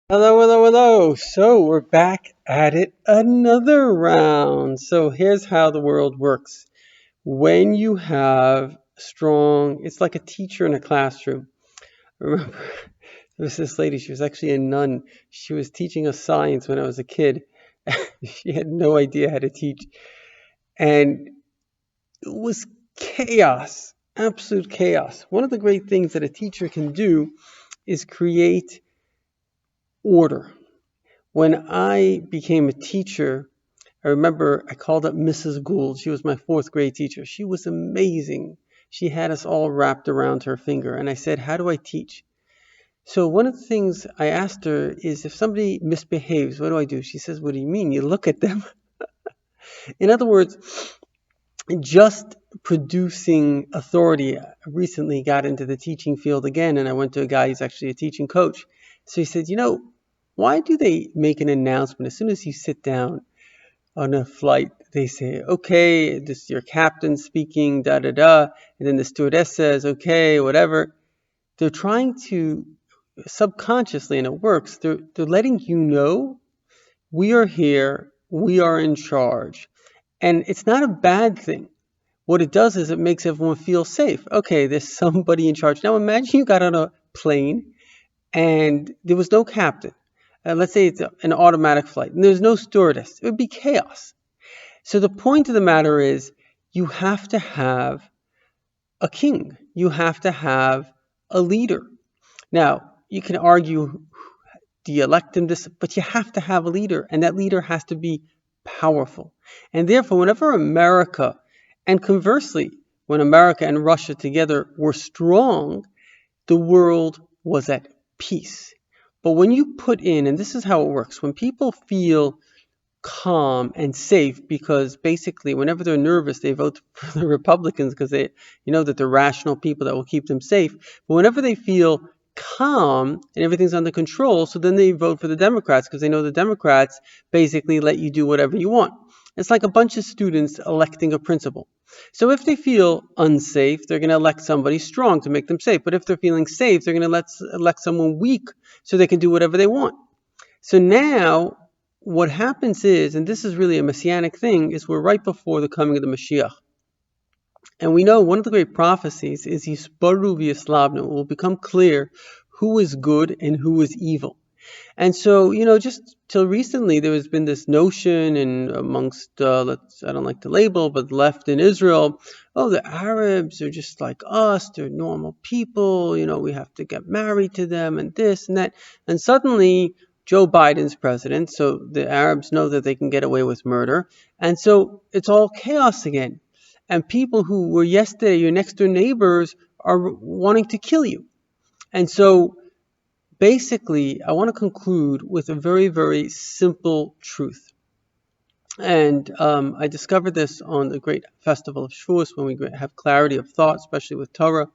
Hello, hello, hello. So we're back at it another round. So here's how the world works. When you have strong, it's like a teacher in a classroom. Remember, there was this lady, she was actually a nun. She was teaching us science when I was a kid. She had no idea how to teach. And it was chaos, absolute chaos. One of the great things that a teacher can do is create order. When I became a teacher, I remember I called up Mrs. Gould. She was my fourth grade teacher. She was amazing. She had us all wrapped around her finger. And I said, how do I teach? So one of the things I asked her is if somebody misbehaves, what do I do? She says, what do you mean? You look at them. In other words, just producing authority. I recently got into the teaching field again, and I went to a guy who's actually a teaching coach. So he said, why do they make an announcement as soon as you sit down on a flight? They say, okay, this is your captain speaking, da da da, and then the stewardess says, okay, whatever. They're trying to subconsciously, and it works, they're letting you know we are here, we are in charge. And it's not a bad thing. What it does is it makes everyone feel safe. Okay, there's somebody in charge. Now imagine you got on a plane and there was no captain. Let's say it's an automatic flight and there's no stewardess. It would be chaos. So the point of the matter is you have to have a king. You have to have a leader. Now, you can argue, do you elect him this? But you have to have a leader, and that leader has to be powerful. And therefore, whenever America, and conversely, when America and Russia together were strong, the world was at peace. But when you put in, and this is how it works, when people feel calm and safe, because basically whenever they're nervous they vote for the Republicans because they that they're rational people that will keep them safe. But whenever they feel calm and everything's under control, so then they vote for the Democrats because they know the Democrats basically let you do whatever you want. It's like a bunch of students electing a principal. So if they feel unsafe, they're going to elect somebody strong to make them safe. But if they're feeling safe, they're going to elect someone weak so they can do whatever they want. So now what happens is, and this is really a messianic thing, is we're right before the coming of the Mashiach. And we know one of the great prophecies is Yisbaru v'Yislavnu. It will become clear who is good and who is evil. And so, just till recently, there has been this notion and amongst, I don't like to label, but left in Israel, oh, the Arabs are just like us. They're normal people. We have to get married to them and this and that. And suddenly, Joe Biden's president, so the Arabs know that they can get away with murder. And so it's all chaos again. And people who were yesterday your next door neighbors are wanting to kill you. And so basically, I want to conclude with a very, very simple truth. And I discovered this on the great festival of Shavuos when we have clarity of thought, especially with Torah.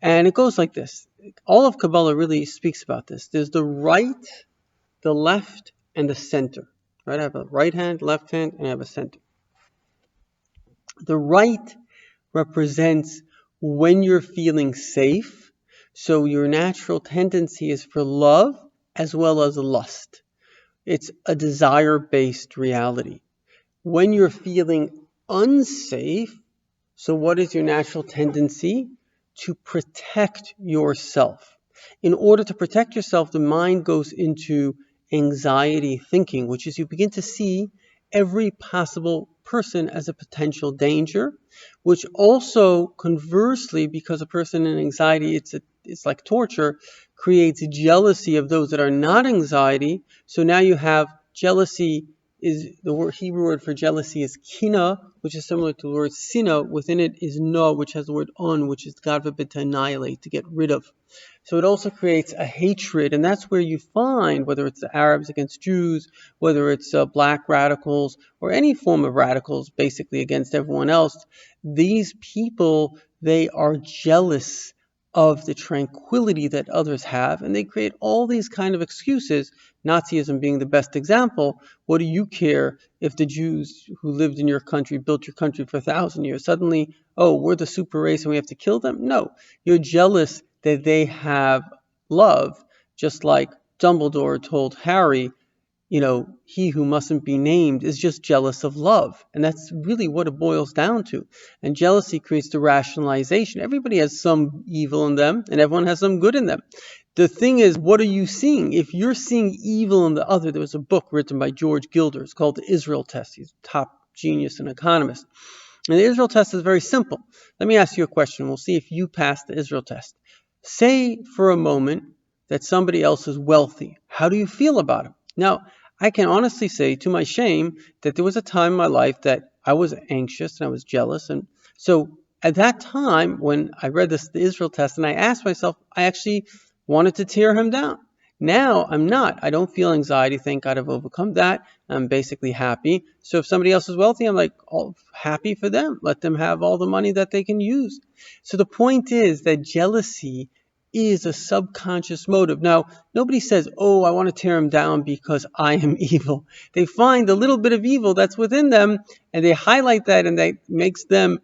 And it goes like this. All of Kabbalah really speaks about this. There's the right, the left, and the center. Right? I have a right hand, left hand, and I have a center. The right represents when you're feeling safe. So your natural tendency is for love as well as lust. It's a desire-based reality. When you're feeling unsafe, so what is your natural tendency? To protect yourself. In order to protect yourself, the mind goes into anxiety thinking, which is you begin to see every possible person as a potential danger, which also conversely, because a person in anxiety, it's like torture, creates jealousy of those that are not anxiety. So now you have jealousy is the Hebrew word for jealousy is kina, which is similar to the word sina. Within it is no, which has the word on, which is God forbid to annihilate, to get rid of. So it also creates a hatred, and that's where you find, whether it's the Arabs against Jews, whether it's black radicals, or any form of radicals basically against everyone else, these people, they are jealous of the tranquility that others have, and they create all these kind of excuses, Nazism being the best example. What do you care if the Jews who lived in your country, built your country for 1,000 years, suddenly, oh, we're the super race and we have to kill them? No, you're jealous that they have love, just like Dumbledore told Harry, he who mustn't be named is just jealous of love. And that's really what it boils down to. And jealousy creates the rationalization. Everybody has some evil in them, and everyone has some good in them. The thing is, what are you seeing? If you're seeing evil in the other, there was a book written by George Gilders called The Israel Test. He's a top genius and economist. And the Israel Test is very simple. Let me ask you a question. We'll see if you pass the Israel Test. Say for a moment that somebody else is wealthy. How do you feel about him? Now, I can honestly say, to my shame, that there was a time in my life that I was anxious and I was jealous. And so at that time, when I read the Israel Test, and I asked myself, I actually wanted to tear him down. Now I'm not. I don't feel anxiety. Thank God I've overcome that. I'm basically happy. So if somebody else is wealthy, I'm like, happy for them. Let them have all the money that they can use. So the point is that jealousy is a subconscious motive. Now, nobody says, I want to tear him down because I am evil. They find a little bit of evil that's within them, and they highlight that, and that makes them,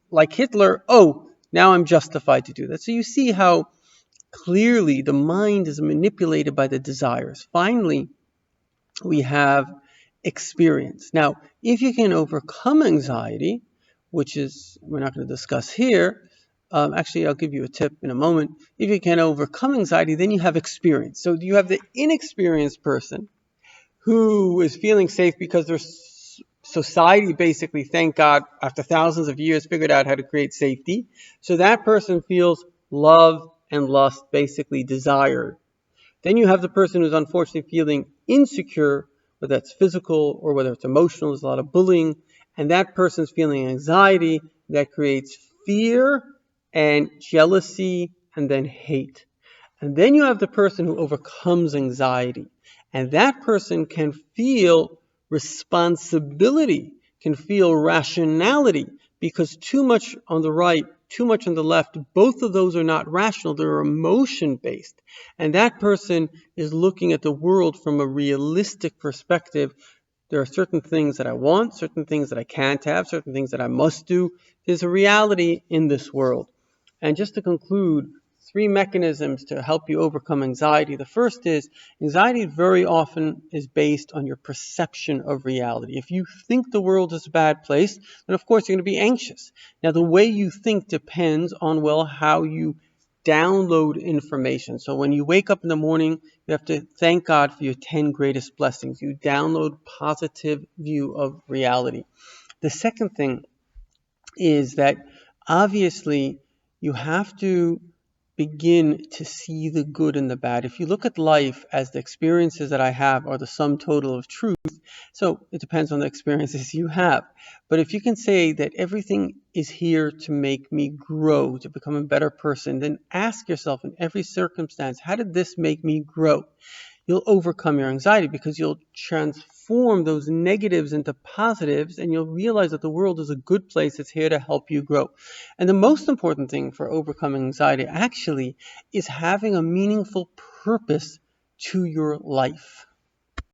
like Hitler, now I'm justified to do that. So you see how clearly the mind is manipulated by the desires. Finally, we have experience. Now, if you can overcome anxiety, which is we're not going to discuss here, actually, I'll give you a tip in a moment. If you can overcome anxiety, then you have experience. So you have the inexperienced person who is feeling safe because their society basically, thank God, after thousands of years, figured out how to create safety. So that person feels love and lust, basically desired. Then you have the person who's unfortunately feeling insecure, whether that's physical or whether it's emotional. There's a lot of bullying. And that person's feeling anxiety that creates fear and jealousy and then hate. And then you have the person who overcomes anxiety. And that person can feel responsibility, can feel rationality, because too much on the right, too much on the left, both of those are not rational, they're emotion-based. And that person is looking at the world from a realistic perspective. There are certain things that I want, certain things that I can't have, certain things that I must do. There's a reality in this world. And just to conclude, 3 mechanisms to help you overcome anxiety. The first is, anxiety very often is based on your perception of reality. If you think the world is a bad place, then of course you're going to be anxious. Now, the way you think depends on, how you download information. So when you wake up in the morning, you have to thank God for your 10 greatest blessings. You download positive view of reality. The second thing is that obviously you have to begin to see the good and the bad. If you look at life as the experiences that I have are the sum total of truth, so it depends on the experiences you have. But if you can say that everything is here to make me grow, to become a better person, then ask yourself in every circumstance, how did this make me grow? You'll overcome your anxiety because you'll transform those negatives into positives, and you'll realize that the world is a good place. It's here to help you grow. And the most important thing for overcoming anxiety actually is having a meaningful purpose to your life.